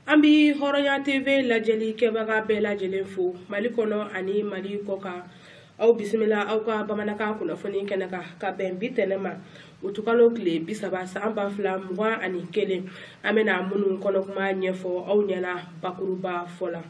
Ambi Horoya TV lajeli kebaga be lajelen fo Mali kono ani Mali koka au bismillah au ka bamanaka kunafoni kenaka ka ben bitenema utukalo kle bisaba samba fla mwa ani kele amena munu kono kuma nyefo au nyana bakuruba fola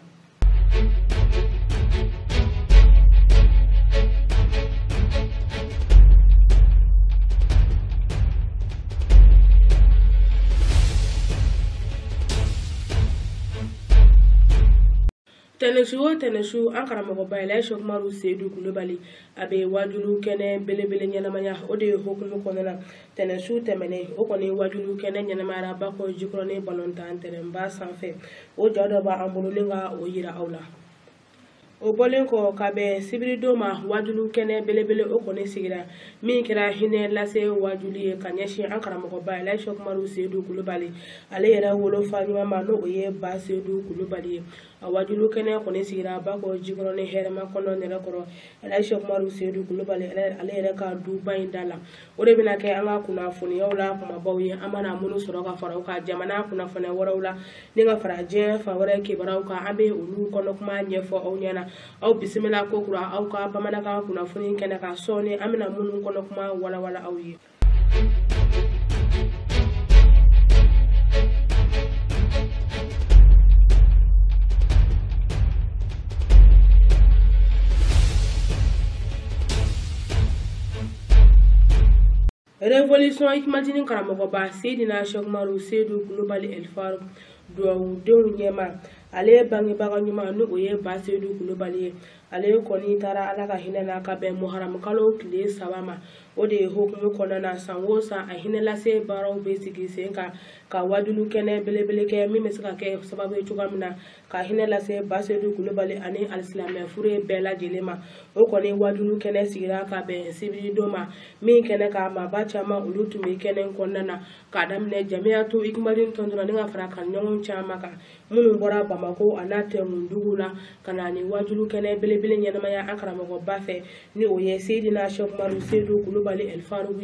Teneshu ankara mako bayla shok maru sedu kulubali abe wajulu kene bele nyanamanya ode hokumu konana teneshu temene okoni wajulu kene nyanamara bako jikrone balonta anteremba sanfe o jodo ba ambululinga o yira awla o bolenko kabe sibrido ma wajulu kene bele okoni sigira min kira hine lase wajuli kanyashi ankara mako bayla shok maru sedu kulubali ale yera wolo fanyuma ma no oye ba sedu kulubali awajulu kene kone sigira bako jikrone herema kono nerekoro ala shok maru sedu kulubali ale yera ka du bayindala ore bina ke anga kuna funi yawla kuma bawye amana munu soroka farauka jamana kuna fune warawla ninga faraje fa wara ke barauka abe ulu kono kuma nyefo awnyana au bismillah ko kura au ka pamana ka kuna funi kene ka sone amina munu kono kuma wala awye Révolution ikmatini karamogo ba Seydina Cheikh Maru Seydou Coulibaly El Farouk do dew nyema ale bangi baga nyuma no oye ba Seydou Coulibaly ale koni tara ala ka hinana ka be muharram kalo kile sabama ode hokumu konana sanwosa a hinela se baraw be sigi senka ka wadulu kene bele ke mi mesaka ke sababu chugamna ka hinela se ba Seydou Coulibaly ani alislamé fure bela jelema o koni wadulu kene sigira ka be sibiri doma mi kene ka ma ba chama ulutu mi kene konana ka damne jamiatu ikmalin tondona ninga fraka nyongon chama ka munu bora Bamako anate mundugula kanani wajulu kene bele nyanamaya ankara mako bafe ni oye Seydina Cheikh Maru Seydou Coulibaly El Farouk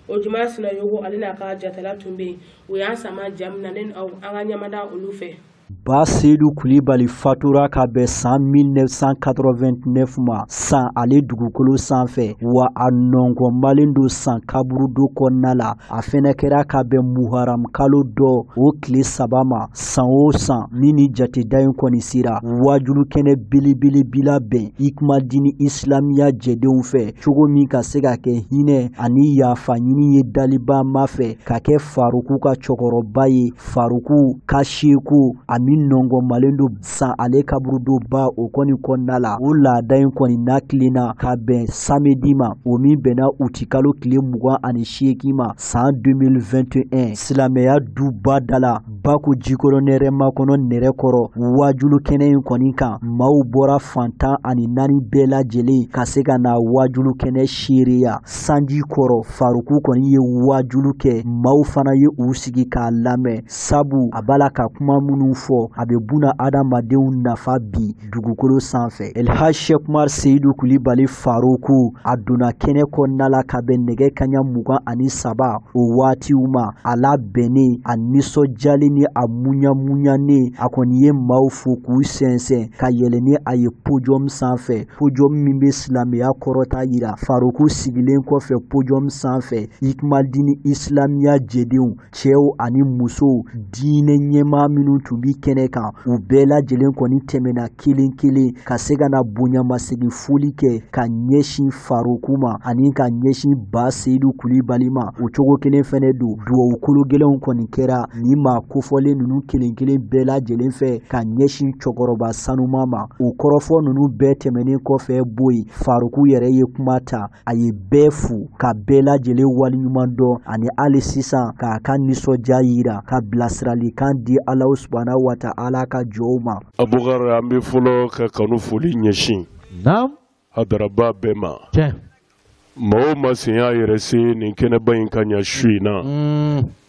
o juma sina yogo alina ka jatala tumbe o ya sama jamna nen au anga nyamada ulufe Ba Seydou Coulibaly fatura ka bɛ san 1989 ma san ale dugukolo sanfɛ wa a nɔngɔnmalen do san kaburu do kɔnɔna la a fɛnɛ kɛra ka bɛn muharam kalo dɔ o tile saba ma san o san ni jateda in kɔni sera wajulu kɛnɛ belebele bila bɛn ikumadini islamiya jɛdenw fɛ cogo min ka se ka kɛ hinɛ ani yafa ɲini ye daliba ma fɛ ka kɛ Faruku ka cɛkɔrɔba ye Faruku ka seeko ani nɔngɔnmalen do san ale kaburu do ba o kɔni kɔnɔna la o laada in kɔni nakilenna ka bɛn samedi ma o min bɛnna uti kalo tile 28 ma san 2021 silamɛya duba dala bako jikɔrɔ nɛrɛma kɔnɔ nɛrɛkɔrɔ wajulu kɛnɛ in kɔni kan maaw bɔra fantan ani naani bɛɛ lajɛlen ka se ka na wajulu kɛnɛ seereya sanji kɔrɔ Faruku kɔni ye wajulu kɛ maaw fana ye u sigi k'a lamɛn sabu a b'a la ka kuma minnu fɔ a bɛ buna adamadenw nafa bi dugukolo sanfɛ Elhaj Cheikh Maru Seydou Coulibaly Farouku a donna kɛnɛ kɔnɔna la ka bɛn nɛgɛ kaɲa 23 o waatiw ma a labɛnnen a nisɔndiyalen ni a munyanen a kɔni ye maaw fo k'u sɛnsɛn ka yɛlɛ ni a ye podium sanfɛ podium min bɛ silamɛya kɔrɔta yira Farouku sigilen kɔfɛ podium sanfɛ ikumadini islamiya jɛdenw cɛw ani musow diinɛ ɲɛmaa minnu tun bi kɛnɛ kan u bɛɛ lajɛlen kɔni tɛmɛna kelen ka se ka na bonyamasegin foli kɛ ka ɲɛsin Farouku ma ani ka ɲɛsin ba Seydou Coulibaly ma o cogo kelen fɛnɛ do duwawu kolo gɛlɛnw kɔni kɛra ni maa kofɔlen ninnu kelen bɛɛ lajɛlen fɛ ka ɲɛsin cɛkɔrɔba sanuma ma o kɔrɔfɔ ninnu bɛɛ tɛmɛnen kɔfɛ boyi Farouku yɛrɛ ye kuma ta a ye bɛɛ fo ka bɛɛ lajɛlen waliɲuman dɔn ani hali sisan k'a ka nisɔndiya yira ka bilasiralikan di Alahu subhanahu wa ta'ala ka jɔw ma Abubakar an bɛ fɔlɔ ka kanu foli ɲɛsin hadaraba bɛɛ ma maa o maa sen y'a yɛrɛ se nin kɛnɛba in ka ɲɛ su in na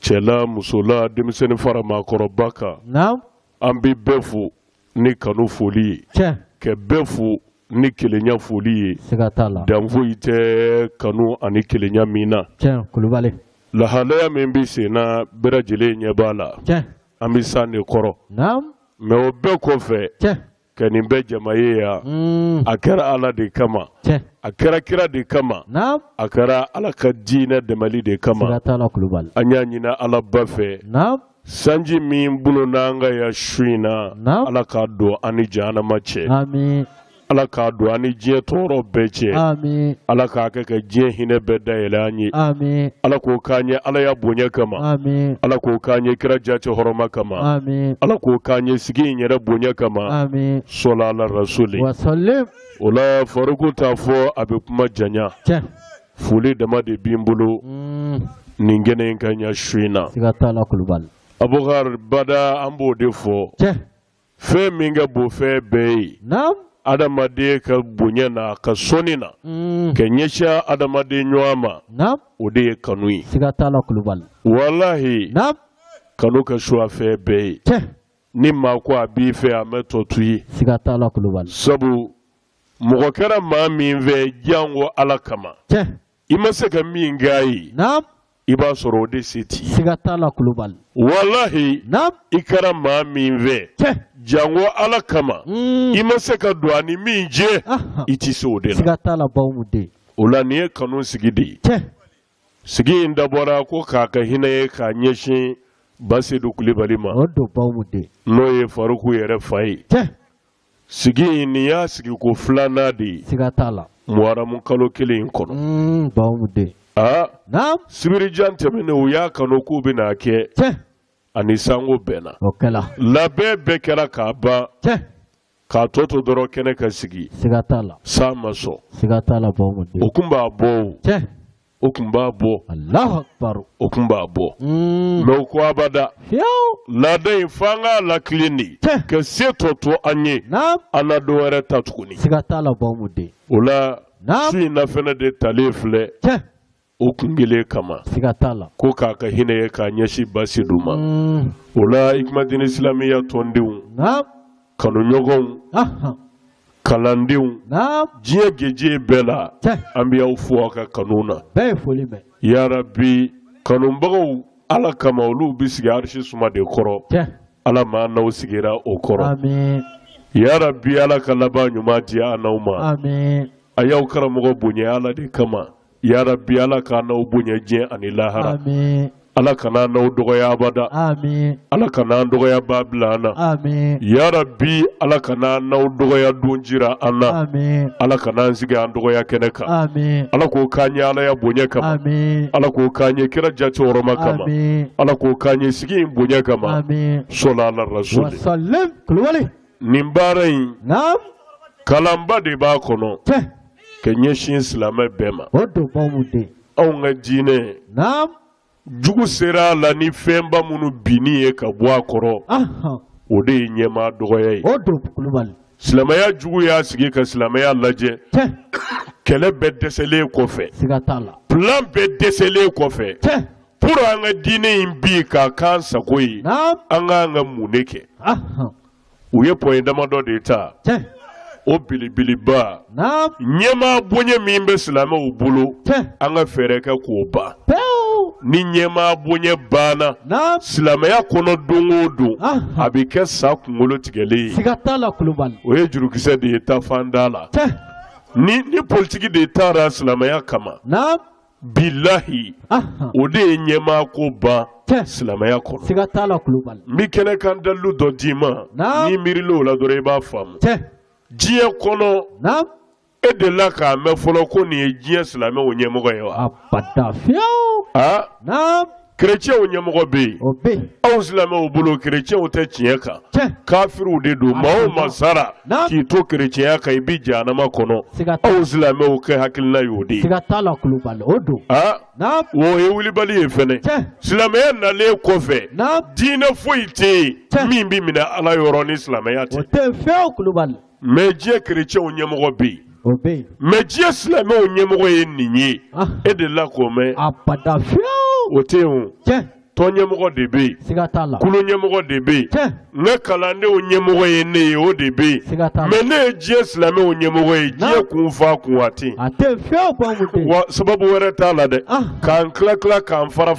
cɛla musola denmisɛnnin fara maakɔrɔba kan an bɛ bɛɛ fo ni kanu foli ye ka bɛɛ fo ni kelenya foli ye dan foyi tɛ kanu ani kelenya min na lahalaya min bɛ sen na bɛɛ lajɛlen ɲɛ b'a la amisa ne koro me obe ko fe kanin be jamaye ya akara ala de kama akara kira de kama akara ala kadina de mali de kama anya nyina ala bafe sanji min bulu nanga ya shuina ala ka do ani jana mache amen ala ka do ani je toro beche amen ala ka ka je hine beda yelanyi amen ala ko kanye ala ya bonya kama amen ala ko kanye kira jace horoma kama amen ala ko kanye sigi nyere bonya kama amen sallallahu rasuli wa sallim ola faruku tafo abe kuma janya fuli dama de bimbulu ningene nkanya shuina sigatala kulubal abukar bada ambo defo fe minga bo fe bei adamade ka bunyana ka sonina kenyesha adamade nyoma ode kanui sigatala kulubal wallahi kanu ka shwa fe bei ni ma ko abi fe ametotui sigatala kulubal sabu mugokara ma min ve jango alakama imase ka min gayi iba soro de seti sigatala kulubal wallahi ikara ma min ve jango alakama imase ka duani min je iti so de sigatala bawmude ola ne kanu sigidi sigi indabora ko kaka hinaye ka nyeshi basidu kulibalima odo bawmude noye faruku yere fai sigi niya sigi ko flana di sigatala muara mun kalo kelen kono bawmude sibiri jante mene uya kano ku bina ke ani sango bena okela labe bekera ka ba ka toto doro kene ka sigi sigatala sama so sigatala bawmude okumba bo okumba bo Allahu akbar okumba bo me ko abada la dai fanga la klini ke se toto anye ana do were tatukuni sigatala bawmude ola shi na fene de talifle okungile kama sigatala ko kaka hine ka nyashi basiduma ola ikmadin islamiya tondiu kanu nyogon kalandiu jiye geje bela ambiya ufu ka kanuna be folime ya rabbi kanun bago ala kama ulu bisigi arshi suma de koro ala ma na usigira o koro amen ya rabbi ala kalaba nyuma dia anauma amen ayaw karamogo bunye ala de kama ya rabbi ala kana ubunye je ani lahara amen ala kana na udogo ya abada amen ala kana ndogo ya babilana amen ya rabbi ala kana na udogo ya dunjira ana amen ala kana nziga ndogo ya keneka amen ala ko kanya ala ya bunye kama amen ala ko kanye kira jacho oroma kama amen ala ko kanye sigi bunye kama amen sallallahu rasuli wa sallim kulwali nimbarai kalamba de ba kono kenye shin islame bema odo bawmude onga jine jugu sera la ni femba munu bini e ka bwa koro ode nyema dogoye odo kulubal islamaya jugu ya sigi ka islamaya laje kele be desele ko fe sigatala plan be desele ko fe pour anga dine imbi ka kansa koyi anga muneke uye point damado de ta o bilibili ba nyema bonye mimbe silama ubulu anga fereka ko ba ni nyema bonye bana silama ya kono dongodo abike sa kungolo tigele sigatala kulubal oye juru kise de ta fandala ni politiki de ta silama ya kama billahi ode nyema ko ba silama ya kono sigatala kulubal mi kene kan dalu do dima ni mirilo la dore ba fam jiye kono ede la ka me folo ko ni jiye silame onye mogo yewa abada fiao chrétien onye mogo be obe aw silame obulo chrétien o te chieka kafiru de do mawo masara ki to chrétien ka ibi janama kono aw silame o ke hakilna yodi sigatala kulubal odo wo e wuli bali e fene silame na le kofe dina foite mimbi mina ala yoro ni silame ya te o te fiao kulubal mais Dieu chrétien o nyemogo bi obey mais Dieu islam o nyemogo ye ninyi e de la comme abada fiao o te on tɔn ɲɛmɔgɔ de bɛ yen kulu ɲɛmɔgɔ de bɛ yen n ka kalandenw ɲɛmɔgɔ ye ne ye o de bɛ yen mais ne ye diɲɛ silamɛw ɲɛmɔgɔ ye diɲɛ kun fa kun a tɛ wa sababu wɛrɛ t'a la dɛ k'an tila k'an fara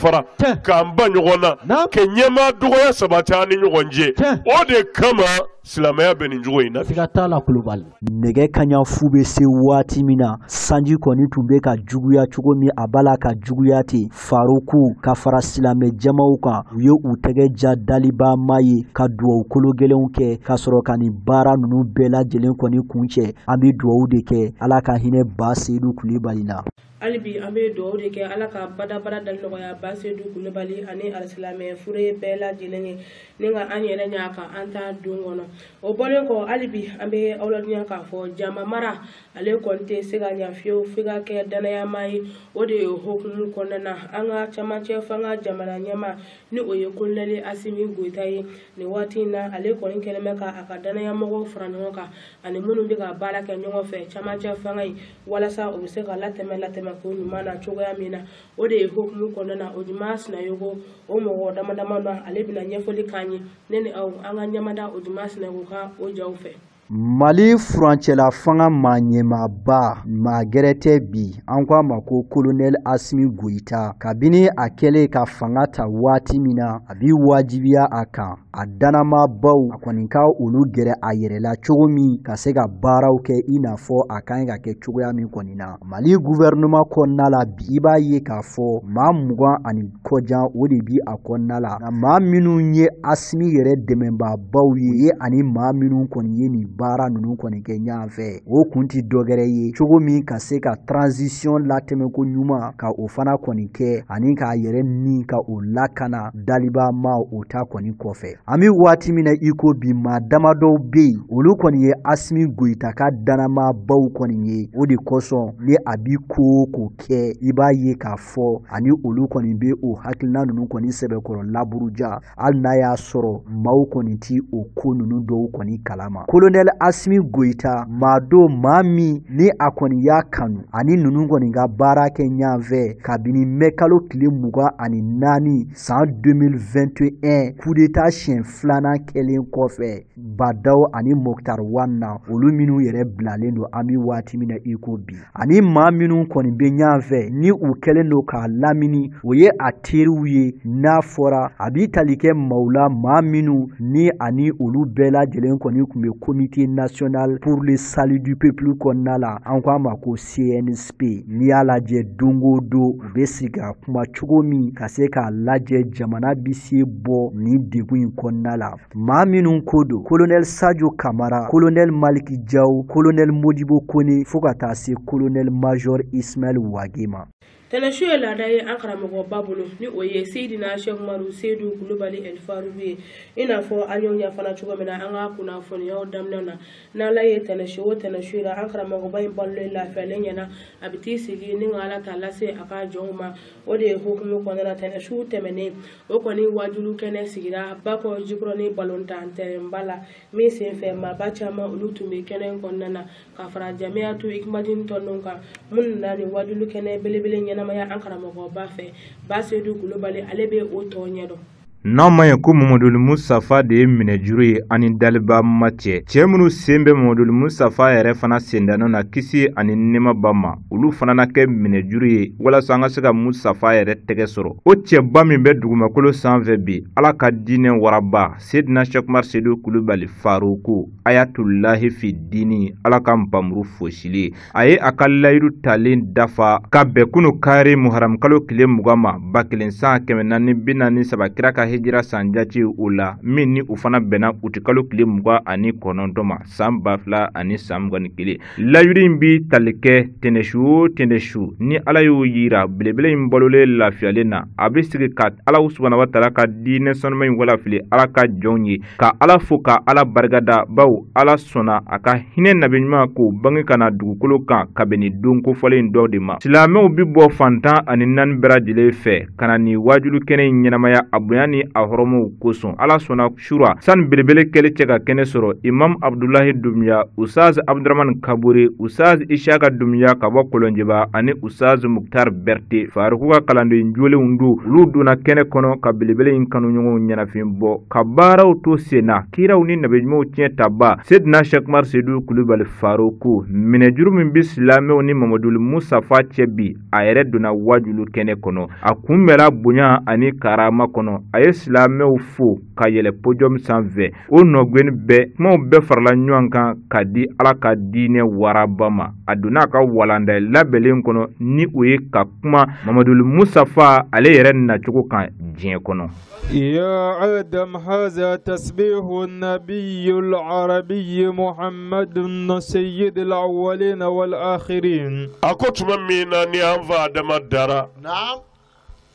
k'an ba ɲɔgɔn na ka ɲɛmaa dɔgɔya sabati an ni ɲɔgɔn cɛ o de kama silamɛya bɛ nin cogo in na. Nɛgɛ kaɲa fu bɛ se waati min na sanji kɔni tun bɛ ka juguya cogo min a b'a la ka juguya ten Faruku ka fara silamɛ jamaw kan u ye u tɛgɛ ja Dalibama ye ka duwawu kolo gɛlɛnw kɛ ka sɔrɔ ka nin baara ninnu bɛɛ lajɛlen kɔni kun cɛ an bɛ duwawu de kɛ Ala ka hinɛ Ba Seyidu Kulibali la. Alibi an bɛ duwawu de kɛ Ala ka badabada dali nɔgɔya Ba Seyidu Kulibali ani alisilamɛ fure bɛɛ lajɛlen ye ni ka an yɛrɛ ɲa kan an ta don kɔnɔ o bɔlen kɔ alibi an bɛ aw ladɔnya k'a fɔ jama mara ale kɔni tɛ se ka ɲɛ fiyewu f'i ka kɛ danayama ye o de ye hokumu kɔnɔna na an ka camancɛ fanga jamana ɲɛma ni o ye kolonɛli Asimi Goyita ye nin waati in na ale kɔni kɛlen bɛ ka a ka danayamɔgɔw fara ɲɔgɔn kan ani minnu bɛ ka baara kɛ ɲɔgɔn fɛ camancɛ fanga in walasa o bɛ se ka latɛmɛ ko ɲuman na cogoya min na o de ye hokumu kɔnɔna na o juma Sinayogo o mɔgɔ dama na ale bɛna ɲɛfɔli k'an ye ne ni aw an ka ɲɛmada o juma Sinayogo ka o jaw fɛ. Mali furancɛla fanga ɲɛmaaba maa gɛrɛ tɛ bi an ko a ma ko kolonɛli Asimi Goyita kabini a kɛlen ka fanga ta waati min na a bi wajibiya a kan a danamabaw a kɔni ka olu gɛrɛ a yɛrɛ la cogo min ka se ka baaraw kɛ i n'a fɔ a kan ka kɛ cogoya min kɔni na Mali gouvernement kɔnɔna la bi i b'a ye k'a fɔ maa 20 ani kɔjan o de bi a kɔnɔna la nka maa minnu ye Asimi yɛrɛ dɛmɛbaabaw ye ani maa minnu kɔni ye nin baara ninnu kɔni kɛ ɲɔgɔn fɛ o kun ti dɔgɛrɛ ye cogo min ka se ka transition latɛmɛ ko ɲuman ka o fana kɔni kɛ ani k'a yɛrɛ ni ka o lakana Dalibama o ta kɔni kɔfɛ an bɛ waati min na i ko bi maa damadɔw bɛ yen olu kɔni ye Asimi Goyita ka danamabaw kɔni ye o de kosɔn ni a bi ko kɛ i b'a ye k'a fɔ ani olu kɔni bɛ o hakilina ninnu kɔni sɛbɛkɔrɔ laburuja hali n'a y'a sɔrɔ maaw kɔni ti o ko ninnu dɔw kɔni kalama kolonɛli Asimi Goyita maa do maa min ni a kɔni y'a kanu ani ninnu kɔni ka baara kɛ ɲɔgɔn fɛ kabini mɛ kalo tile 24 san 2021 coup d'état siɲɛ 2nan kɛlen kɔfɛ Badaw ani Moktar Wana olu minnu yɛrɛ bilalen don an bɛ waati min na i ko bi ani maa minnu kɔni bɛ ɲɔgɔn fɛ ni u kɛlen don k'a lamini o ye a teriw ye n'a fɔra a b'i tali kɛ maaw la maa minnu ni ani olu bɛɛ lajɛlen kɔni tun bɛ comité national pour le salut du peuple kɔnɔna la an ko a ma ko CNSP n'i y'a lajɛ don o don u bɛ sigi ka kuma cogo min ka se k'a lajɛ jamana bi se bɔ nin degun in kɔnɔna la maa minnu ko don colonel Sadio Kamara colonel Maliki Diaw colonel Modibo Kone fo ka taa se colonel major Ismail Wage ma. Tɛnɛsu ye laada ye an karamɔgɔba bolo ni o ye Seydina Sheikh Umaru Seydou Kulibali El Farouku ye i n'a fɔ an y'o ɲɛfana cogo min na an ka kunnafoniyaw daminɛ na n'Ala ye tɛnɛsu o tɛnɛsu la an karamɔgɔba in balolen lafiyalen ɲɛna a bɛ t'i sigi ni ka Ala ta lase a ka jɔnw ma o de ye hukumu kɔnɔna na tɛnɛsu tɛmɛnen o kɔni wajulu kɛnɛ sigira Bakɔ Jikɔrɔni balontan terrainba la min senfɛ maaba caman olu tun bɛ kɛnɛ in kɔnɔna na ka fara Jamiyatu Ikmadin tɔndenw kan minnu na nin wajulu kɛnɛ belebele ɲɛnamaya an karamɔgɔba fɛ Ba Seyidu Kulibali ale bɛ o tɔ ɲɛdɔn. N'a ma ɲɛ ko Mamadou Mustafa de ye minɛjuru ye ani Dalibama cɛ minnu sen bɛ Mamadou Mustafa yɛrɛ fana sendanon na kisi ani nɛɛmaba ma olu fana na kɛ minɛjuru ye walasa an ka se ka Mustafa yɛrɛ tɛgɛ sɔrɔ o cɛba min bɛ dugumakolo sanfɛ bi Ala ka diinɛ waraba Seydina Sheikh Umaru Seydou Kulibali Farouku Ayatullahi fi dini Ala ka npamuru fosili a ye a ka layidu talen dafa ka bɛn kunu kari Muharam kalo tile 20 ma 1443 kira ka hijira sanjati o la min ni u fana bɛnna u ti kalo tile 29 ma san 2021 layidu in bi tali kɛ tɛnɛsu o tɛnɛsu ni Ala y'o yira belebele in balolen lafiyalen na a bɛ sigi ka Ala subhanahu wa taala ka diinɛ sanuma in walafili Ala ka jɔnw ye ka Ala fo ka Ala barikada bawo Ala sɔnna a ka hinɛ nabi ɲuman ko bange kana dugukolo kan kabini don kofɔlen dɔ de ma silamɛw bi bɔ fantan ani 4 bɛɛ lajɛlen fɛ kana ni wajulu kɛnɛ in ɲɛnamaya a bonya ni a horomo kosɔn ala sɔnna shura san belebele kɛlɛ cɛ ka kɛnɛ sɔrɔ imam abdullahi dumiya usaz abdurrahman kabure usaz ishaka dumiya ka bɔ kolonjeba ani usaz muktar berte faruku ka kalanden jolenw do olu donna kɛnɛ kɔnɔ ka belebele in kanu ɲɔgɔnw ɲɛnafin bɔ ka baaraw to senna kiraw ni nabiɲumanw tiɲɛ taba sedina shekmar sedu kulubali faruku minɛjuru min bi silamɛw ni mamadul musafa cɛ bi a yɛrɛ donna wajulu kɛnɛ kɔnɔ a kunbɛla bonya ani karama kɔnɔ a ye silamɛw fo ka yɛlɛ podium sanfɛ o nɔgɔnni bɛɛ kumaw bɛɛ farala ɲɔgɔn kan ka di ala ka diinɛ waraba ma a donna a ka walanda labɛnlen kɔnɔ ni o ye ka kuma mamadul musafa ale yɛrɛ nacogo kan diɲɛ kɔnɔ. يا آدم هذا تسبيح النبي العربي محمد سيد الأولين والآخرين أكوت ممينا نيام فادم الدرا نعم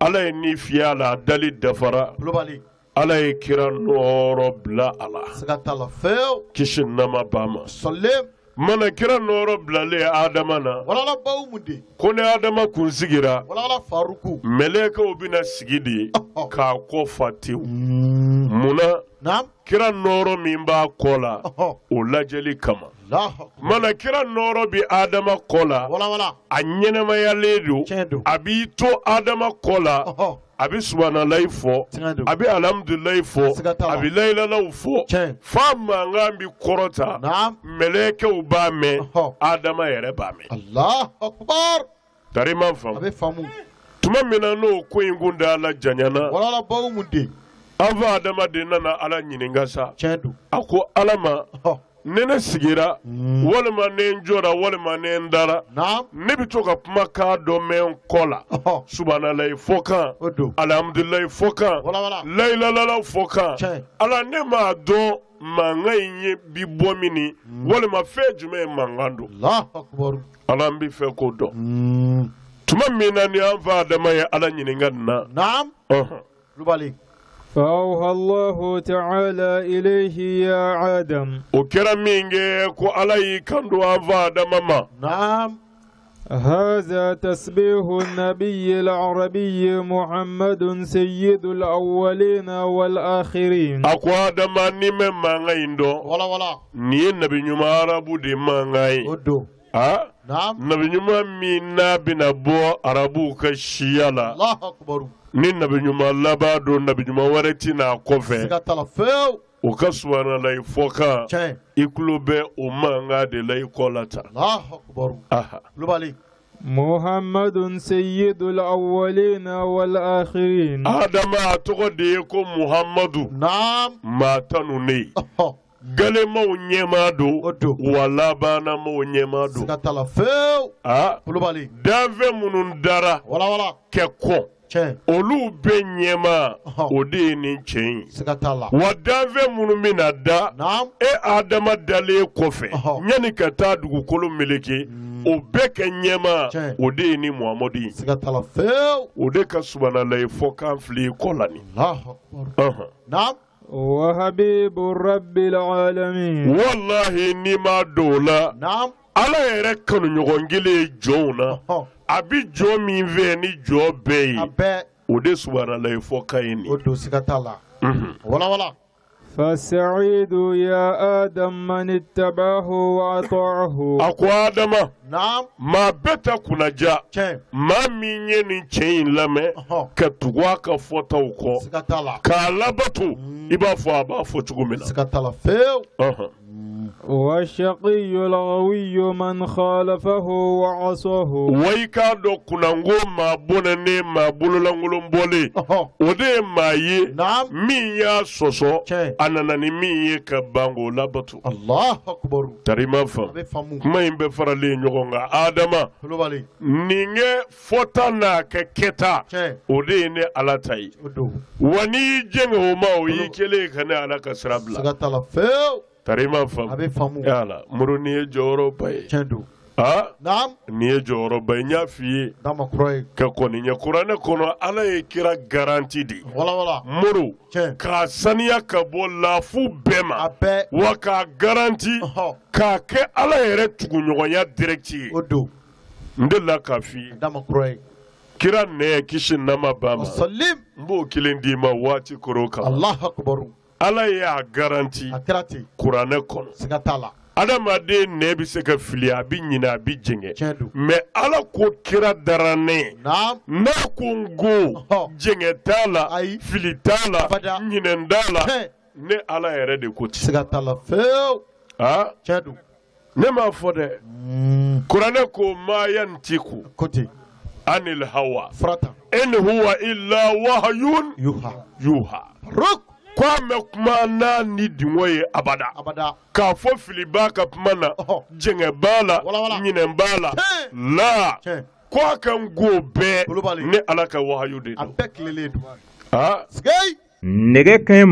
على نيفيالا دالي دفرا لبالي على كيران نورو بلا الله سكت الله فيو كيشن نما باما سلم mana kira noro blale adama na wala la bawu mude kone adama kun sigira wala la faruku meleka obina sigidi ka ko fati muna nam kira noro min ba kola o lajeli kama mana kira noro bi adama kola wala a nyenema ya ledo abi to adama kola abi subhanallahi fo abi alhamdulillahi fo abi la ilaha illallah fo fama ngambi korota meleke uba me adama yere ba me Allah akbar tarima fam abi famu tuma mina no ko ingunda ala janyana wala la bawu mude ava adama de nana ala nyininga sa chedu ako alama nene sigira walima ne njora walima ne ndara ne bi to ka kuma ka do men kola subhanallahi fokan alhamdulillah fokan la ilaha illallah fokan ala ne ma do manga yin bi bomini walima fe jume mangando Allah akbar ala mbi fe ko do tuma mina ni anfa adama ya ala nyininga na naam lubali فأوحى الله تعالى إليه يا آدم وكرمينجي كو علي كندو أفاد ماما نعم هذا تسبيح النبي العربي محمد سيد الأولين والآخرين أكو آدم نيمة مانغايندو ولا ني نبي نيوما عربو دي مانغاي ودو نعم نبي نيوما مينا بنا بو عربو كشيالا الله أكبر ni nabi nyuma labado nabi nyuma wareti na kofe sikatala feo ukaswana la ifoka iklube umanga de la ikolata Allahu akbar lubali محمد سيد الأولين والآخرين آدم أتقدي يكون محمد نعم ما تنوني gale mau nyemado wala bana mau nyemado sikatala feo lubali dave munundara wala keko olu be nyema ode ni chen wa dave munu mina da adama dale kofe nyani kata dugukolo meleke o be ke nyema ode ni muhammadi sikatala feo ode ka subhanallahi fokan fli kolani Allahu akbar naam وحبيب رب العالمين والله نما دولا نعم ala yɛrɛ kanu ɲɔgɔn kelen jɔnw na a bi jɔ min fɛ ni jɔ bɛɛ ye o de subhanalahi fɔ ka ye nin o don siga t'a la wala فالسعيد يا آدم من اتبعه وأطاعه أكو آدم نعم ما بيتا كنجا ما ميني نچين لمي كتوا كفوتاوكو كالابتو إبا فابا فوتوكو منا سكتالا فيو والشقي الغوي من خالفه وعصاه ويكا دو كنانغو ما بونني ما بولولانغولون بولي ودي ما ي مين يا سوسو ananani miye ka bango labatu Allah akbar tarima fa kuma imbe farale nyogonga adama ninge fota na ka keta ode ne alatai wani jengo ma o yikele kana alaka srabla sagatala feo tarima fa yala muruni joro bay naam ni joro bay nya fiye dama kroy ka koni nya qur'ana kono ala e kira garanti di wala muru ka saniya ka bo lafu bema wa ka garanti ka ke ala yere tugu nyogonya directi odo ndela ka fi dama kroy kira ne kisi nama bama sallim mbo kelen di ma wati koroka Allahu akbar ala ya garanti akrati Qur'ane kono sigatala adamade ne bi se ka fili abi nyina abi jenge mais ala ko kira darane na kungo jenge tala fili tala nyina ndala ne ala yere de ko ti sigatala feo chedu ne ma fode Qur'ane ko ma yantiku koti anil hawa frata in huwa illa wahyun yuha ruk kwa mekuma na ni dinwoye abada ka fo filiba ka pumana jenge bala nyine bala la kwa kan go be ne alaka wahyu de abekleledu skay nege kaɲɛ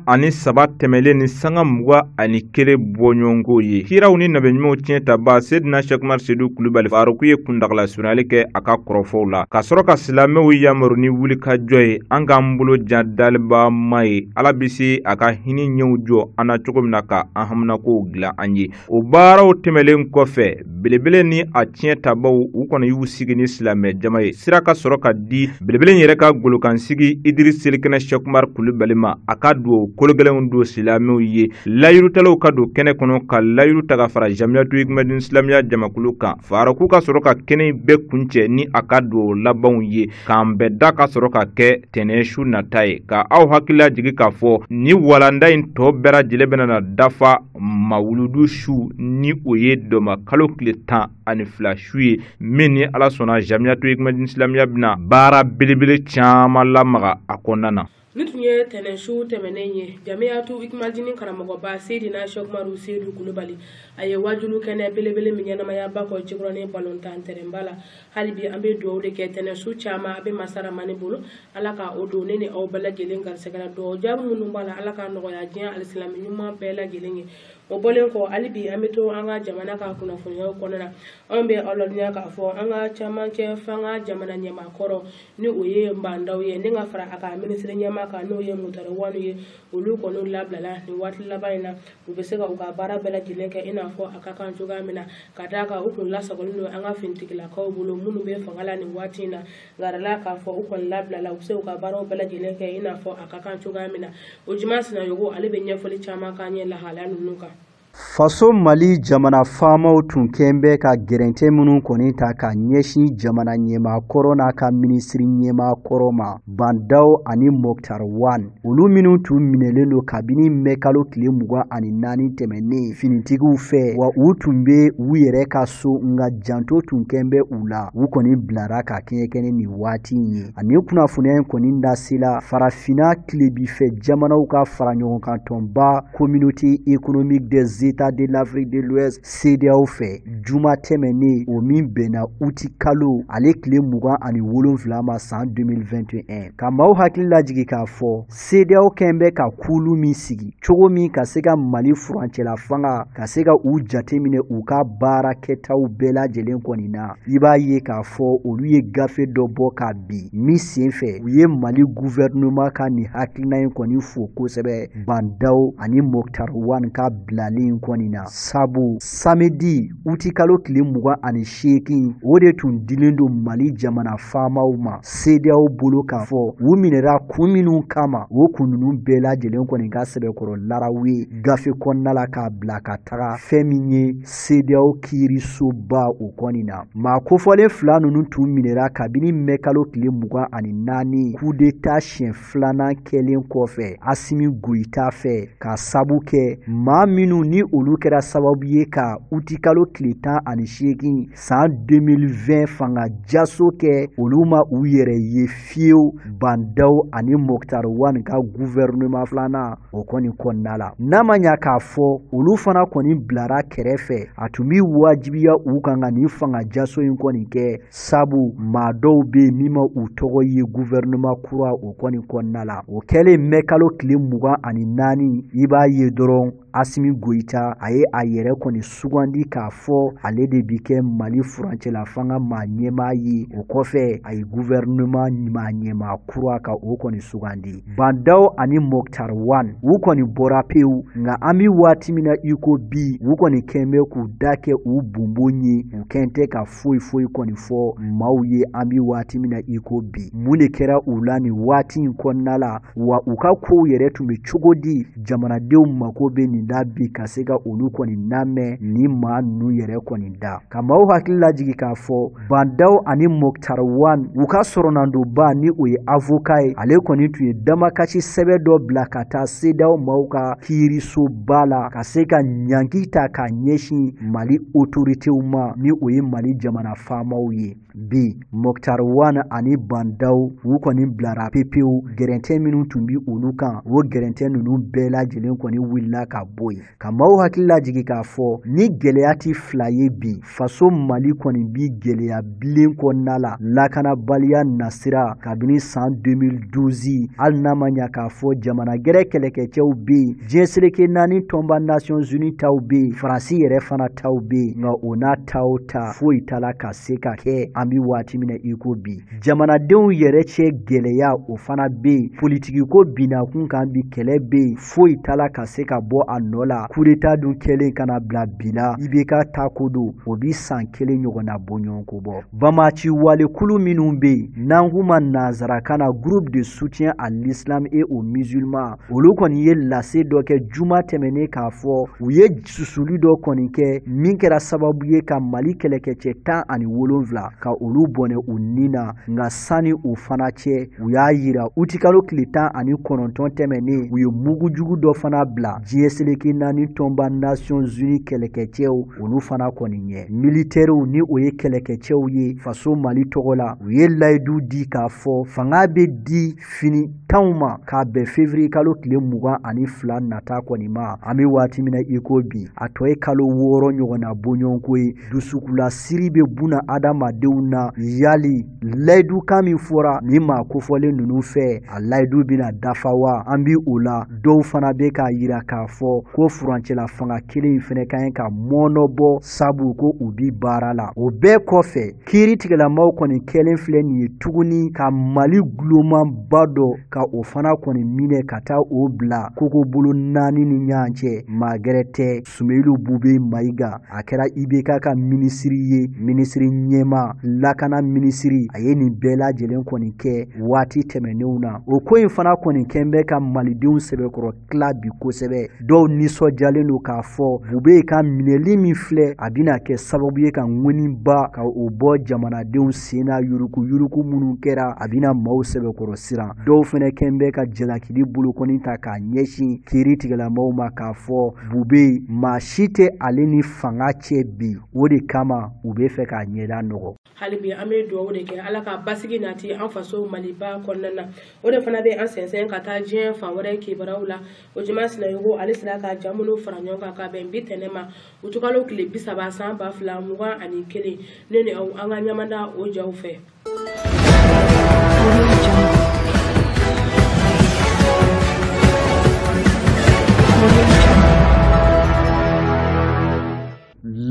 23 tɛmɛlen ni sanga 21 bɔɲɔgɔnko ye kiraw ni nabiɲumanw tiɲɛ ta ba sedina shekmar sedu kulubali faruku ye kundagala surunali kɛ a ka kɔrɔfɔw la ka sɔrɔ ka silamɛw yamaru ni wuli ka jɔ ye an k'an bolo jan dalibama ye ala bɛ se a ka hinɛ ɲɛw jɔ an na cogo min na ka an haminakow dilan an ye o baaraw tɛmɛlen kɔfɛ belebele ni a tiɲɛ tabaw u kɔni y'u sigi ni silamɛ jama ye sira ka sɔrɔ ka di belebele yɛrɛ ka golokansigi Idris Selikɛnɛ Shekmar Kulubali ma a ka don kologɛlɛnw don silamɛw ye layirutalaw ka don kɛnɛ kɔnɔ ka layiru ta ka fara jamiyatu hikmadin silamɛya jamakulu kan faraku ka sɔrɔ ka kɛnɛ bɛɛ kuncɛ ni a ka don labanw ye k'an bɛɛ da ka sɔrɔ ka kɛ tɛnɛ su nata ye ka aw hakilila jigi k'a fɔ ni walanda in tɔ bɛɛ lajɛlen bɛna na dafa mawuludu su ni o ye dɔma kalo tile 12 su ye min ni ala sɔnna jamiyatu hikmadin silamɛya bɛna baara belebele caman lamaga a kɔnɔna na. Ni tun ye tɛnɛn su tɛmɛnen ye jamiyatu hikmadini karamɔgɔba Seydina Shekmaru Seydou Kulubali a ye wajulu kɛnɛ belebele min ɲɛnamayaba kɔ Jikɔrɔni balontan tɛrɛnba la hali bi an bɛ dugawu de kɛ tɛnɛn su caman a bɛ masaramani bolo ala ka o don ne ni aw bɛɛ lajɛlen garisɛgɛra dugawu jaabi minnu b'a la ala ka nɔgɔya diɲɛ alisilami ɲuman bɛɛ lajɛlen ye o bɔlen kɔ hali bi an bɛ to an ka jamana ka kunnafoniyaw kɔnɔna an bɛ aw ladɔnniya k'a fɔ an ka caman kɛ f'an ka jamana ɲɛmaakɔrɔ ni o ye Bandaw ye ni ka fara a ka minisiri ɲɛma kan n'o ye Mutariwanu ye olu kɔni labilala ni waati laban in na u bɛ se ka u ka baara bɛɛ lajɛlen kɛ i n'a fɔ a ka kan cogoya min na ka d'a kan u kun lasagolen don an ka finitigilakaw bolo minnu bɛ fanga la nin waati in na garala k'a fɔ u kɔni labilala u bɛ se u ka baaraw bɛɛ lajɛlen kɛ i n'a fɔ a ka kan cogoya min na o juma sinayogo ale bɛ ɲɛfɔli caman k'an ye lahalaya ninnu kan. Faso Mali jamana faamaw tun kɛn bɛ ka gɛrɛntɛ minnu kɔni ta ka ɲɛsin jamana ɲɛmaakɔrɔ n'a ka minisiri ɲɛmaakɔrɔ ma Bandaw ani Moktarwan olu minnu tun minɛlen don kabini mɛ kalo tile 24 tɛmɛnen finitigiw fɛ wa u tun bɛ u yɛrɛ ka so nka janto tun kɛn bɛ u la u kɔni bilara ka kɛɲɛkɛnɛ nin waati in ye ani kunnafoniya in kɔni lasela farafina tilebifɛ jamanaw ka fara ɲɔgɔn kan tɔnba communauté économique des États de l'Afrique de l'Ouest CEDEAO fɛ juma tɛmɛnen o min bɛnna uti kalo ale tile 27 ma san 2021 ka maaw hakili lajigi k'a fɔ CEDEAO kɛn bɛ ka kulu min sigi cogo min ka se ka Mali furancɛla fanga ka se ka u jateminɛ u ka baara kɛtaw bɛɛ lajɛlen kɔni na i b'a ye k'a fɔ olu ye gafe dɔ bɔ ka bi min sen fɛ u ye Mali gouvernement ka nin hakilina in kɔni fo kosɛbɛ Bandaw ani Moktarwan ka bilalen kɔni na sabu samedi uti kalo tile 28 o de tun dilen don Mali jamana faamaw ma CEDEAO bolo k'a fɔ u minɛra kun minnu kama o kun ninnu bɛɛ lajɛlen kɔni ka sɛbɛkɔrɔ laraw ye gafe kɔnɔna la k'a bila ka taga fɛn min ye CEDEAO kiirisoba o kɔni na maa kofɔlen 2 ninnu tun minɛra kabini mɛ kalo tile 24 coup d'état siɲɛ 2nan kɛlen kɔfɛ Asimi Goïta fɛ ka sabu kɛ maa minnu ni olu kɛra sababu ye ka uti kalo tile 18 san 2020 fanga jaso kɛ olu ma u yɛrɛ ye fiyewu Bandaw ani Moktarwan ka gouvernement filanan o kɔni kɔnɔna la n'a ma ɲa k'a fɔ olu fana kɔni bilara kɛrɛfɛ a tun bi wajibiya u kan ka nin fanga jaso in kɔni kɛ sabu maa dɔw bɛ min ma u tɔgɔ ye gouvernement kura o kɔni kɔnɔna la o kɛlen mɛ kalo tile 24 i b'a ye dɔrɔn Asimi Goïta Keita a ye a yɛrɛ kɔni sugandi k'a fɔ ale de bi kɛ Mali furancɛla fanga maa ɲɛmaa ye o kɔfɛ a ye gouvernement maa ɲɛmaa kura ka o kɔni sugandi Bandaw ani Mokhtar Wan u kɔni bɔra pewu nka an bi waati min na iko bi u kɔni kɛn bɛ k'u da kɛ u bunbon ye u kɛn tɛ ka foyi kɔni fɔ maaw ye an bi waati min na iko bi mun de kɛra u la ni waati in kɔnɔna la wa u ka kow yɛrɛ tun bɛ cogo di jamanadenw mako bɛ nin da bi ka se ka olu kɔni lamɛn ni maa ninnu yɛrɛ kɔni da ka maaw hakili lajigi k'a fɔ Bandaw ani Mokhtar Wan u ka sɔrɔnandoba ni o ye avocat ye ale kɔni tun ye damakasi sɛbɛn dɔ bila ka taa CEDEAO maaw ka kiirisoba la ka se ka ɲangi ta ka ɲɛsin Mali autoritéw ma ni o ye Mali jamana faamaw ye bi Mokhtar Wan ani Bandaw u kɔni bilara pepewu gɛrɛntɛ minnu tun bi olu kan o gɛrɛntɛ ninnu bɛɛ lajɛlen kɔni wulila ka bɔ yen ka maaw hakili lajigi k'a fɔ ni gɛlɛya ti fila ye bi faso Mali kɔni bi gɛlɛya bilen kɔnɔna la lakanabaliya nasira kabini san 2012 hali n'a ma ɲa k'a fɔ jamana gɛrɛ kɛlɛkɛcɛw be yen diɲɛ seleke naani tɔnba Nations Unies taw be yen Faransi yɛrɛ fana taw be yen nka o n'a taw ta foyi tala ka se ka kɛ an bi waati min na iko bi jamanadenw yɛrɛ cɛ gɛlɛya o fana be yen politiki ko binakun kan bi kɛlɛ be yen foyi tala ka se ka bɔ a nɔ la coup d'état dun kɛlen kana bila bila IBK ta ko don o bi san kelen ɲɔgɔnna bɔɲɔgɔn ko bɔ Bamaci walekulu minnu be yen n'an k'u ma nanzarakan na groupe de soutien à l'islam et aux musulmans olu kɔni ye lase dɔ kɛ juma tɛmɛnen k'a fɔ u ye susuli dɔ kɔni kɛ min kɛra sababu ye ka Mali kɛlɛkɛcɛ 17 ka olu bɔnɛ u nin na nka sani u fana cɛ u y'a yira utikalo tile 19 tɛmɛnen u ye mugujugu dɔ fana bila diɲɛ seleke naani tɔnba Nations Unies kɛlɛkɛcɛw olu fana kɔni ɲɛ militaires ni o ye kɛlɛkɛcɛw ye faso Mali tɔgɔ la u ye layidu di k'a fɔ fanga bɛ di fini tanw ma k'a bɛn février kalo tile 22 nata kɔni ma an bɛ waati min na iko bi a tɔ ye kalo 6 ɲɔgɔnna bɔɲɔgɔnko ye dusukula siri bɛ buna adamadenw na yali layidukan min fɔra nin maa kofɔlen ninnu fɛ a layidu bɛna dafa wa an bi o la dɔw fana bɛ k'a yira k'a fɔ ko furancɛla fanga kelen in fɛnɛ ka ɲi ka mɔnɔbɔ sabu ko u bi baara la o bɛɛ kɔfɛ kiiri tigɛlamaw kɔni kɛlen filɛ nin ye tuguni ka Mali gulomanba dɔ ka o fana kɔni minɛ ka taa o bila kokobolo 4 ni ɲɔgɔn cɛ magɛrɛ tɛ Sumeilu Bube Mayiga a kɛra IBK ka minisiri ye minisiri ɲɛma lakana minisiri a ye nin bɛɛ lajɛlen kɔni kɛ waati tɛmɛnenw na o ko in fana kɔni kɛn bɛ ka malidenw sɛbɛkɔrɔ tila bi kosɛbɛ dɔw nisɔnjalen don k'a fɔ Bube ka minɛli min filɛ a bɛna kɛ sababu ye ka ŋɔniba ka o bɔ jamanadenw sen na yuruku minnu kɛra a bɛna maaw sɛbɛkɔrɔ siran dɔw fɛnɛ kɛn bɛ ka jalakili bolokɔni ta k'a ɲɛsin kiiri tigɛlamaw ma k'a fɔ Bube maa si tɛ ale ni fanga cɛ bi o de kama u bɛ fɛ k'a ɲɛda nɔgɔ hali bi an bɛ dugawu de kɛ ala ka basigi nati an faso Maliba kɔnɔna na o de fana bɛ an sɛnsɛn ka taa diɲɛ fan wɛrɛ kibaruyaw la o juma sinayogo ale sera ka jamunu fara ɲɔgɔn kan ka bɛn bi tɛnɛ ma o tukalo tile 30 san 2021 ne ni aw an ka ɲamanda o jaw fɛ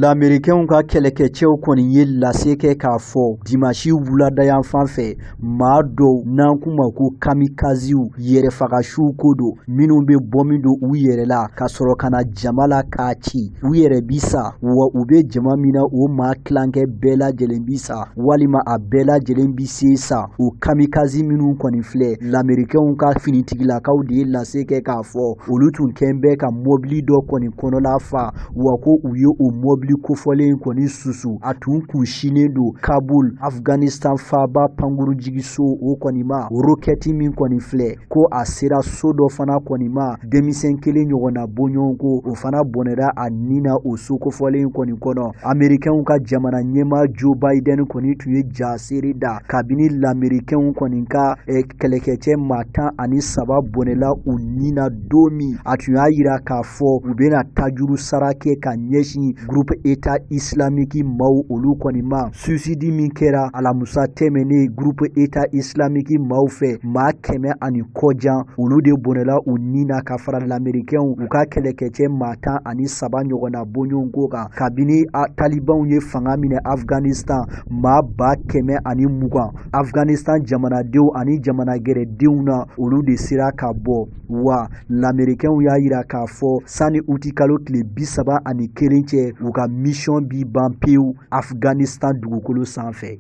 L'Américain ka kɛlɛkɛcɛw kɔni ye lase kɛ k'a fɔ dimanche wulada yan fan fɛ maa dɔw n'an k'u ma ko kamikaziw yɛrɛfagasiw ko don minnu bɛ bɔ min don u yɛrɛ la ka sɔrɔ ka na jama la k'a ci u yɛrɛ bi sa wa u bɛ jama min na o maa kilankɛ bɛɛ lajɛlen bi sa walima a bɛɛ lajɛlen bi se sa o kamikazi minnu kɔni filɛ l'Américain ka finitigilakaw de ye lase kɛ k'a fɔ olu tun kɛn bɛ ka mobili dɔ kɔni kɔnɔla fa wa ko u ye o mobili kofɔlen kɔni susu a tun k'u sinen don Kabul Afghanistan faba pankuru jigiso o kɔni ma rokɛti min kɔni filɛ ko a sera so dɔ fana kɔni ma denmisɛn kelen ɲɔgɔnna bɔɲɔgɔnko o fana bɔnɛra a nina o so kofɔlen kɔni kɔnɔ Américain ka jamana ɲɛma Joe Biden kɔni tun ye jaseri da kabini l'Américain kɔni ka kɛlɛkɛcɛ maa 13 bɔnɛla u nina don min a tun y'a yira k'a fɔ u bɛna tajuru sara kɛ ka ɲɛsin groupe État islamique maaw olu kɔni ma suicide min kɛra alamusa tɛmɛnen groupe État islamique maaw fɛ maa 100 ani kɔjan olu de bɔnɛla u ni na ka fara lamɛrikɛnw u ka kɛlɛkɛcɛ maa 13 ɲɔgɔnna bɔɲɔgɔnko kan kabini talibanw ye fanga minɛ Afghanistan maa 100 ani 20 Afghanistan jamanadenw ani jamana gɛrɛdenw na olu de sera ka bɔ wa lamɛrikɛnw y'a yira k'a fɔ sani uti kalo tile 31 cɛ u ka mission bi ban pewu Afghanistan dugukolo sanfɛ.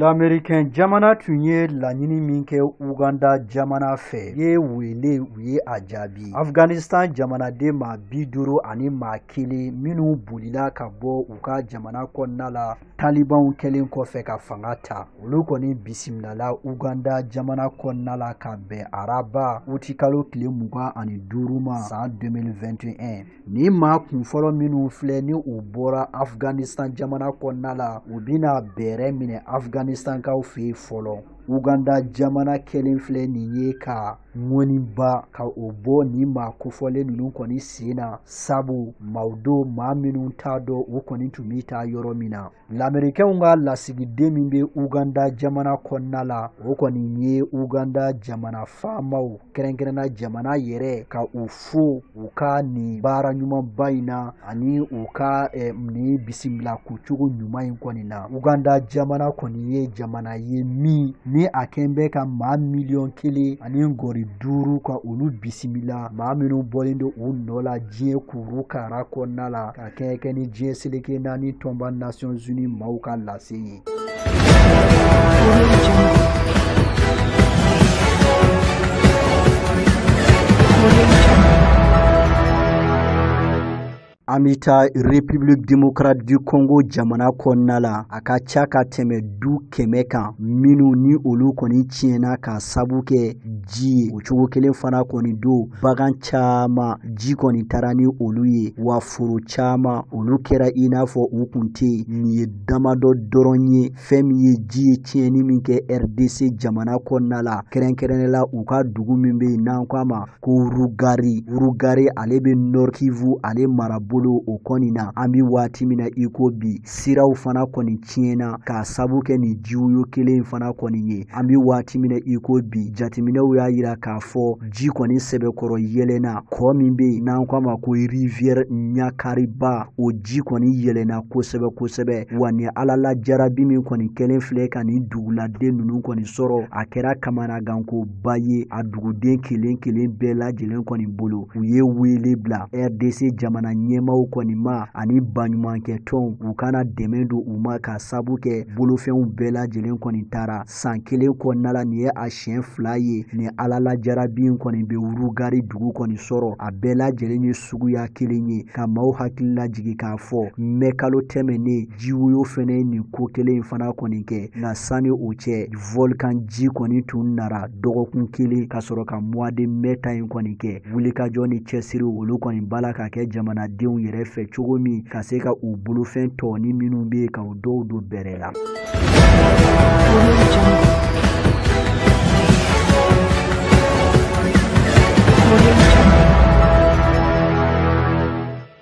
L'Américain jamana tun ye laɲini min kɛ Uganda jamana fɛ ye wele u ye a jaabi. Afghanistan jamanaden maa 50 ani maa 1 minnu bolila ka bɔ u ka jamana kɔnɔna la Talibanw kɛlen kɔfɛ ka fanga ta. Olu kɔni bisimilala Uganda jamana kɔnɔna la ka bɛn araba uti kalo tile 25 ma san 2021. Ni maa kunfɔlɔ minnu filɛ ni u bɔra Afghanistan jamana kɔnɔna la u bɛna bɛrɛ minɛ Afghanistankaw fɛ fɔlɔ. Uganda jamana kɛlen filɛ nin ye ka ŋɔniba ka o bɔ ni maa kofɔlen ninnu kɔni sen na sabu maudo maa minnu t'a dɔn u kɔni tun bɛ taa yɔrɔ min na. Lamɛrikɛnw ka lasigiden min bɛ Uganda jamana kɔnɔna la o kɔni ye Uganda jamana faamaw kɛrɛnkɛrɛnna jamana yɛrɛ ka u fo u ka nin baara ɲumanba in na ani u ka nin bisimila kocogo ɲuman in kɔni na. Uganda jamana kɔni ye jamana ye min ni a kɛn bɛ ka maa 1,000,000 ani ngɔri 5 ka olu bisimila maa minnu bɔlen do u nɔ la diɲɛ kuru kara kɔnɔna la ka kɛɲɛ ni diɲɛ seleke naani tɔnba Nations Unies maaw ka lase ye. Amita République démocrate du Congo jamana kɔnɔna la a ka ca ka tɛmɛ du 100 kan minnu ni olu kɔni tiɲɛna ka sabu kɛ ji ye o cogo kelen fana kɔni do bagan caman ji kɔni taara ni olu ye wa foro caman olu kɛra i n'a fɔ u kun tɛ nin ye damadɔ dɔrɔn ye fɛn min ye ji ye tiɲɛni min kɛ RDC jamana kɔnɔna la kɛrɛnkɛrɛnnɛla u ka dugu min bɛ yen n'an k'a ma ko Rugari ale bɛ Nord Kivu ale marabolo o kɔni na an bi waati min na i ko bi siraw fana kɔni tiɲɛna ka sabu kɛ ni jiwoyo kelen fana kɔni ye an bi waati min na i ko bi jateminɛw y'a yira k'a fɔ ji kɔni sɛbɛkɔrɔ yɛlɛna kɔ min bɛ yen n'an k'a ma ko rivière Ɲakariba o ji kɔni yɛlɛna kosɛbɛ wa ni alala jarabi min kɔni kɛlen filɛ ka ni duguladen ninnu kɔni sɔrɔ a kɛra kamanaganko ba ye a duguden kelen bɛɛ lajɛlen kɔni bolo u ye wele bila RDC jamana ɲɛma kɔni ma ani baɲumankɛ tɔnw u kana dɛmɛ don u ma ka sabu kɛ bolofɛnw bɛɛ lajɛlen kɔni taara san 1 kɔnɔna la nin ye a siɲɛ 2 ye ni alala jarabi kɔni bɛ Rugari dugu kɔni sɔrɔ a bɛɛ lajɛlen ye suguya kelen ye ka maaw hakili lajigi k'a fɔ mɛ kalo tɛmɛnen jiwoyo fɛnɛ ye nin ko kelen fana kɔni kɛ nka sani o cɛ volcan ji kɔni tun nara dɔgɔkun 1 ka sɔrɔ ka mois de mai ta in kɔni kɛ wulikajɔ ni cɛsiri olu kɔni bala ka kɛ jamanadenw yɛrɛ fɛ cogo min ka se ka u bolofɛn tɔɔni minnu bɛ ka u dɔw don bɛrɛ la.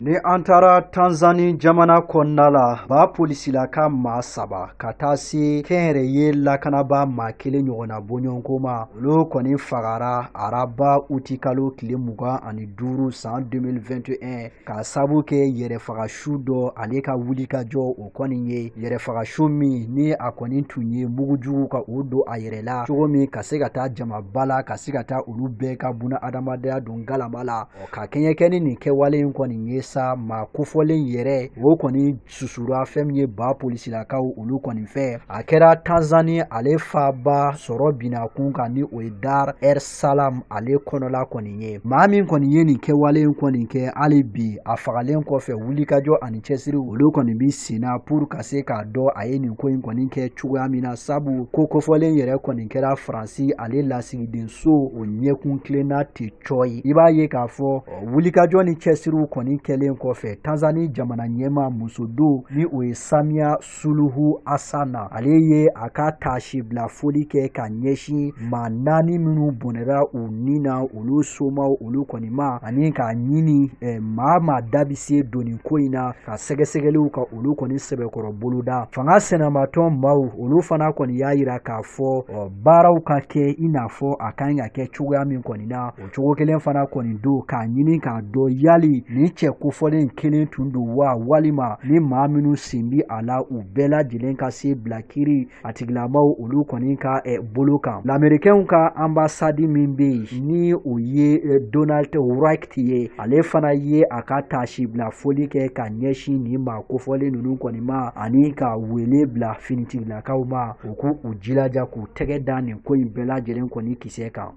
Ni an taara Tanzanie jamana kɔnɔna la ba polisilaka maa 3 ka taa se kɛnyɛrɛye lakanaba maa 1 ɲɔgɔnna bɔɲɔgɔnko ma olu kɔni fagara araba uti kalo tile 25 san 2021 ka sabu kɛ yɛrɛfagasu dɔ ale ka wulikajɔ o kɔni ye yɛrɛfagasu min ni a kɔni tun ye mugujugu ka o don a yɛrɛ la cogo min ka se ka taa jamaba la ka se ka taa olu bɛɛ ka buna adamadenya don galama la ka kɛɲɛ ni nin kɛwale in kɔni ye sa maa kofɔlen yɛrɛ o kɔni susura fɛn min ye ba polisilakaw olu kɔni fɛ a kɛra Tanzanie ale faba sɔrɔ bina kun kan ni o ye Dar es Salaam ale kɔnɔla kɔni ye maa min kɔni ye nin kɛwale in kɔni kɛ hali bi a fagalen kɔfɛ wulikajɔ ani cɛsiri olu kɔni bi senna pour ka se k'a dɔn a ye nin ko in kɔni kɛ cogoya min na sabu ko kofɔlen yɛrɛ kɔni kɛra Faransi ale lasigiden so o ɲɛkun kilenna tɛ cɔ ye i b'a ye k'a fɔ wulikajɔ ni cɛsiriw kɔni kɛlen kɔfɛ Tanzanie jamana ɲɛma muso do ni o ye Samia Suluhu Asana ale ye a ka taasi bila foli kɛ ka ɲɛsin maa 4 minnu bɔnɛra u ni na olu somaw olu kɔni ma ani k'a ɲini maa dabise doni ko in na ka sɛgɛsɛgɛliw ka olu kɔni sɛbɛkɔrɔ boloda fanga sɛnɛmatɔn maaw olu fana kɔni y'a yira k'a fɔ baaraw ka kɛ i n'a fɔ a kan ka kɛ cogoya min kɔni na o cogo kelen fana kɔni do k'a ɲini k'a dɔ yali ni cɛ kofɔlen kelen tun do wa walima ni maa minnu sen bi a la u bɛɛ lajɛlen ka se bila kiri a tigilamaw olu kɔni ka bolo kan lamɛrikɛnw ka ambasadi min be yen ni o ye Donald Wright ye ale fana ye a ka taasi bila foli kɛ ka ɲɛsin ni maa kofɔlen ninnu kɔni ma ani ka wele bila finitigilakaw ma u k'u jilaja k'u tɛgɛ da nin ko in bɛɛ lajɛlen kɔni kisɛ kan.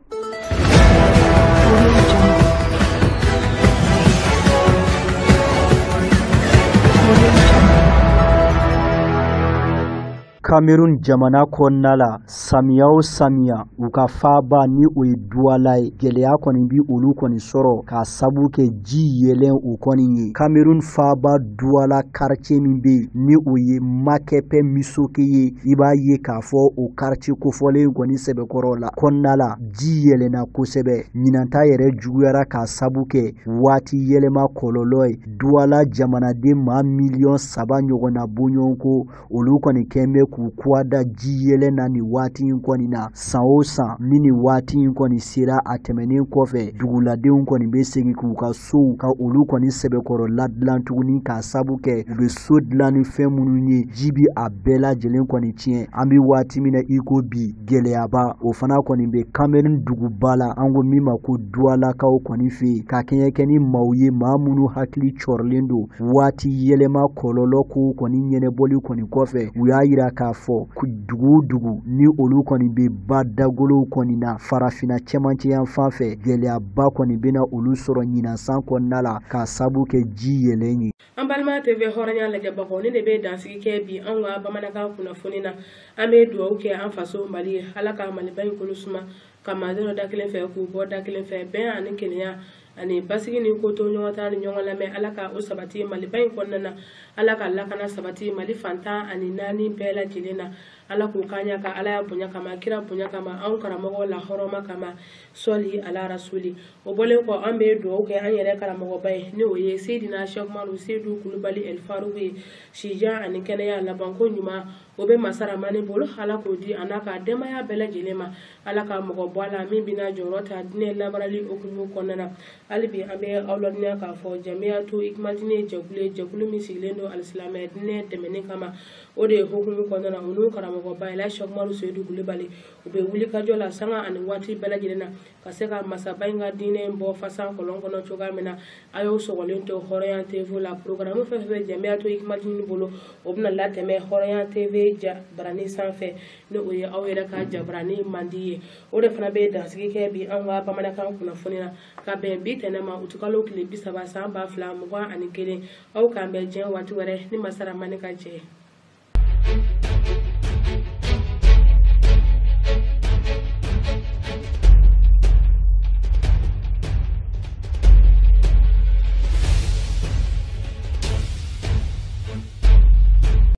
Cameroun jamana kɔnɔna la samiya o samiya u ka faaba ni o ye duwala ye gɛlɛya kɔni bi olu kɔni sɔrɔ ka sabu kɛ ji yɛlɛn u kɔni ye Cameroun faaba duwala quartier min be ni o ye Makɛpɛ Misoke ye i b'a ye k'a fɔ o quartier kofɔlen kɔni sɛbɛkɔrɔ la kɔnɔna la ji yɛlɛnna kosɛbɛ ɲinanta yɛrɛ juguyara ka sabu kɛ waati yɛlɛma kɔlɔlɔ ye duwala jamanaden maa 3 ɲɔgɔnna bɔɲɔgɔnko olu kɔni kɛnbɛ k'u kuwada ji yɛlɛn na nin waati in kɔni na san o san ni nin waati in kɔni sera a tɛmɛnen kɔfɛ duguladenw kɔni bɛ segin k'u ka sow ka olu kɔni sɛbɛkɔrɔ ladilan tuguni k'a sabu kɛ u bɛ so dilan ni fɛn minnu ye ji bi a bɛɛ lajɛlen kɔni tiɲɛ an bɛ waati min na i ko bi gɛlɛyaba o fana kɔni bɛ Cameroun duguba la an ko min ma ko duwalakaw kɔni fɛ yen ka kɛɲɛ kɛ ni maaw ye maa minnu hakili cɔrilen don waati yɛlɛma kɔlɔlɔ ko kɔni ɲɛnɛbɔli kɔni kɔfɛ u y'a yira k'a fɔ dugu ni olu kɔni bɛ ba dagolow kɔni na farafina cɛmancɛ yan fan fɛ gɛlɛyaba kɔni bɛna olu sɔrɔ ɲinasan kɔnɔna la k'a sabu kɛ ji yɛlɛn ye. An balima TV hɔrɔnya lajɛbagaw ne de bɛ dansigi kɛ bi an ka bamanankan kunnafoni na an bɛ dugawu kɛ an faso Mali ye Ala ka Maliba in kolo suma ka maa dɔrɔn da kelen fɛ k'u bɔ da kelen fɛ bɛn ani kelenya ani basigi ni ko to ɲɔgɔn ta ni ɲɔgɔn lamɛn Ala ka o sabati Maliba in kɔnɔna na Ala ka lakana sabati Mali fantan ani 4 bɛɛ lajɛlen na Ala k'u kanya ka Ala ya bonya kama kira bonya kama an karamɔgɔ la hɔrɔma kama sɔli ala rasuli o bɔlen kɔ an bɛ dugawu kɛ an yɛrɛ karamɔgɔba ye ni o ye Seydina Cheikh Umaru Seydou Kulubali El Farouku ye sijan ani kɛnɛya labanko ɲuman o bɛ masaramani bolo Ala k'o di a n'a ka denbaya bɛɛ lajɛlen ma Ala ka mɔgɔ bɔ a la min bɛna jɔyɔrɔ ta diinɛ labarali okumu kɔnɔna na hali bi an bɛ aw ladɔnniya k'a fɔ Jamiyatu Hikmatine jɛkulu min sigilen don alisilamɛ diinɛ dɛmɛni kama o de ye hukumu kɔnɔna na o n'u karamɔgɔba ye Cheikh Umaru Seydou Kulubali u bɛ wuli kajɔ la sanga ani waati bɛɛ lajɛlen na ka se ka masaba in ka diinɛ bɔ fasan kɔlɔn kɔnɔ cogoya min na a y'o sɔgɔlen to Hɔrɔnya TV la programme fɛn fɛn Jamiyatu Hikmatine bolo o bɛna latɛmɛ Hɔrɔnya TV jabarani sanfɛ ni o ye aw yɛrɛ ka jabarani mandi ye o de fana bɛ dansigi kɛ bi an ka bamanankan kunnafoni na ka bɛn bi tɛnɛ ma utukalo tile 30 san 2021 aw k'an bɛn diɲɛ waati wɛrɛ ni masaramani ka jɛ